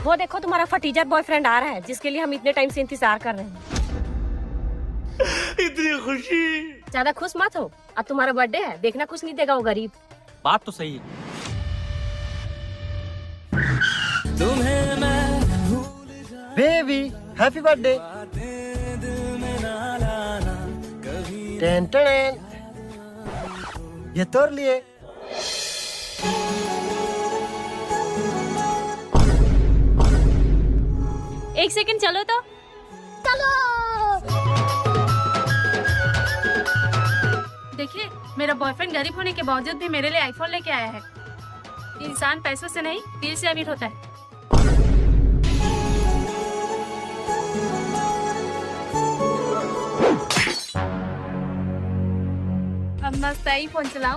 वो देखो तुम्हारा फटीचर बॉयफ्रेंड आ रहा है, जिसके लिए हम इतने टाइम से इंतजार कर रहे हैं। इतनी खुशी। ज्यादा खुश मत हो, अब तुम्हारा बर्थडे है, देखना कुछ नहीं देगा वो गरीब। बात तो सही है। Baby happy birthday. Ten ten, ये तोड़ लिए। एक सेकंड चलो तो। चलो। देखिए, मेरा बॉयफ्रेंड गरीब होने के बावजूद भी मेरे लिए आईफोन लेके आया है। इंसान पैसों से नहीं, दिल से अमीर होता है। अब मस्त आईफोन चलाऊं।